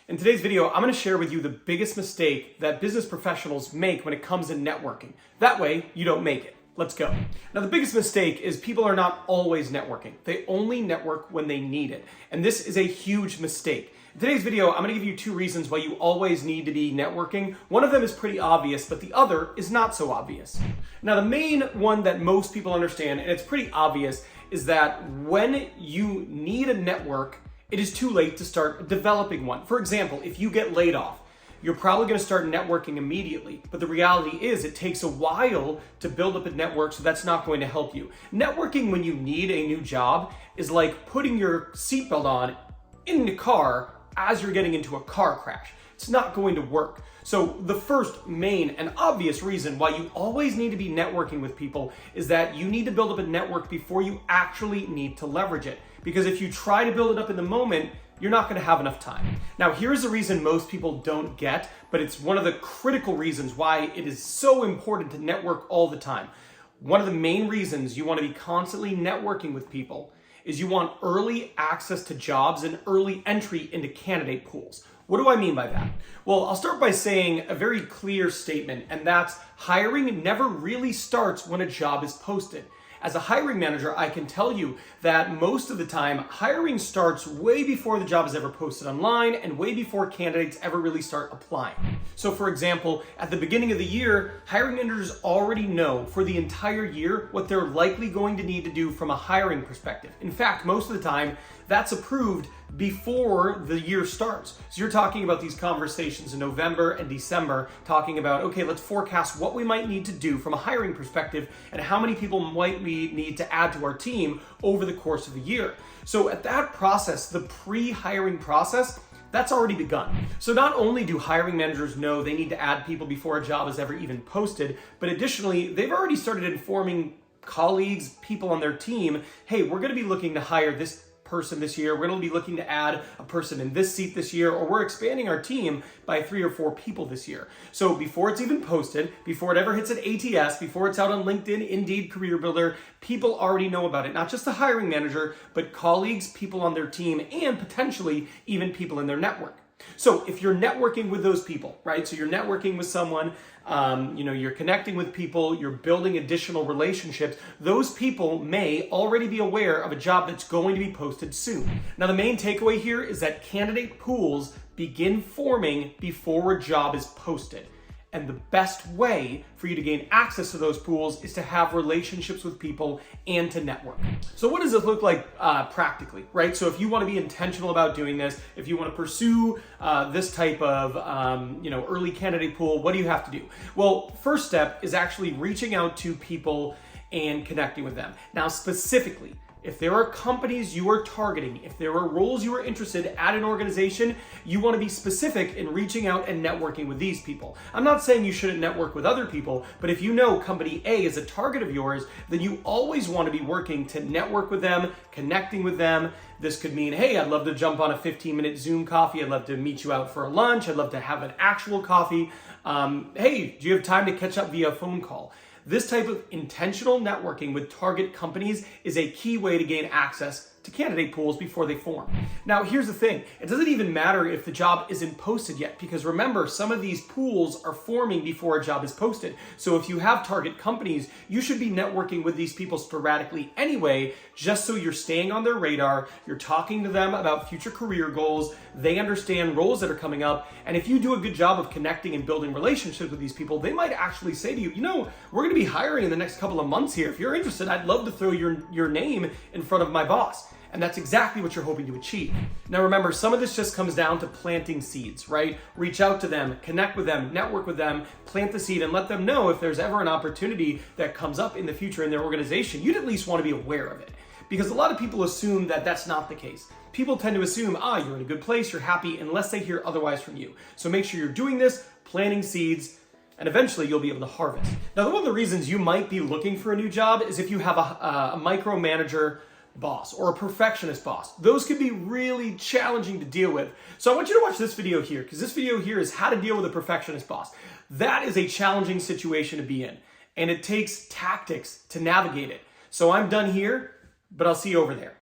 In today's video, I'm going to share with you the biggest mistake that business professionals make when it comes to networking. That way, you don't make it. Let's go. Now, the biggest mistake is people are not always networking. They only network when they need it. And this is a huge mistake. In today's video, I'm going to give you two reasons why you always need to be networking. One of them is pretty obvious, but the other is not so obvious. Now, the main one that most people understand, and it's pretty obvious, is that when you need a network, it is too late to start developing one. For example, if you get laid off, you're probably going to start networking immediately. But the reality is it takes a while to build up a network, so that's not going to help you. Networking when you need a new job is like putting your seatbelt on in the car as you're getting into a car crash. It's not going to work. So the first main and obvious reason why you always need to be networking with people is that you need to build up a network before you actually need to leverage it. Because if you try to build it up in the moment, you're not going to have enough time. Now, here's the reason most people don't get, but it's one of the critical reasons why it is so important to network all the time. One of the main reasons you want to be constantly networking with people is you want early access to jobs and early entry into candidate pools. What do I mean by that? Well, I'll start by saying a very clear statement, and that's hiring never really starts when a job is posted. As a hiring manager, I can tell you that most of the time, hiring starts way before the job is ever posted online and way before candidates ever really start applying. So for example, at the beginning of the year, hiring managers already know for the entire year what they're likely going to need to do from a hiring perspective. In fact, most of the time, that's approved before the year starts. So you're talking about these conversations in November and December, talking about, okay, let's forecast what we might need to do from a hiring perspective and how many people might we need to add to our team over the course of the year. So at that process, the pre-hiring process, that's already begun. So not only do hiring managers know they need to add people before a job is ever even posted, but additionally, they've already started informing colleagues, people on their team, hey, we're going to be looking to hire this person this year, we're going to be looking to add a person in this seat this year, or we're expanding our team by 3 or 4 people this year. So before it's even posted, before it ever hits an ATS, before it's out on LinkedIn, Indeed, Career Builder, people already know about it. Not just the hiring manager, but colleagues, people on their team, and potentially even people in their network. So if you're networking with those people, right? So you're networking with someone, you're connecting with people, you're building additional relationships, those people may already be aware of a job that's going to be posted soon. Now, the main takeaway here is that candidate pools begin forming before a job is posted. And the best way for you to gain access to those pools is to have relationships with people and to network. So what does it look like practically, right? So if you want to be intentional about doing this, if you want to pursue this type of early candidate pool, what do you have to do? Well, first step is actually reaching out to people and connecting with them. Now, specifically, if there are companies you are targeting, if there are roles you are interested at an organization, you want to be specific in reaching out and networking with these people. I'm not saying you shouldn't network with other people, but if you know company A is a target of yours, then you always want to be working to network with them, connecting with them. This could mean, hey, I'd love to jump on a 15-minute Zoom coffee. I'd love to meet you out for a lunch. I'd love to have an actual coffee. Hey, do you have time to catch up via phone call? This type of intentional networking with target companies is a key way to gain access to candidate pools before they form. Now, here's the thing. It doesn't even matter if the job isn't posted yet, because remember, some of these pools are forming before a job is posted. So if you have target companies, you should be networking with these people sporadically anyway, just so you're staying on their radar, you're talking to them about future career goals, they understand roles that are coming up, and if you do a good job of connecting and building relationships with these people, they might actually say to you, we're going to be hiring in the next couple of months here. If you're interested, I'd love to throw your name in front of my boss. And that's exactly what you're hoping to achieve. Now remember, some of this just comes down to planting seeds, right? Reach out to them, connect with them, network with them, plant the seed, and let them know if there's ever an opportunity that comes up in the future in their organization, you'd at least want to be aware of it. Because a lot of people assume that that's not the case. People tend to assume, you're in a good place, you're happy, unless they hear otherwise from you. So make sure you're doing this, planting seeds, and eventually you'll be able to harvest. Now, one of the reasons you might be looking for a new job is if you have a micromanager boss or a perfectionist boss. Those can be really challenging to deal with. So I want you to watch this video here, because this video here is how to deal with a perfectionist boss. That is a challenging situation to be in, and it takes tactics to navigate it. So I'm done here, but I'll see you over there.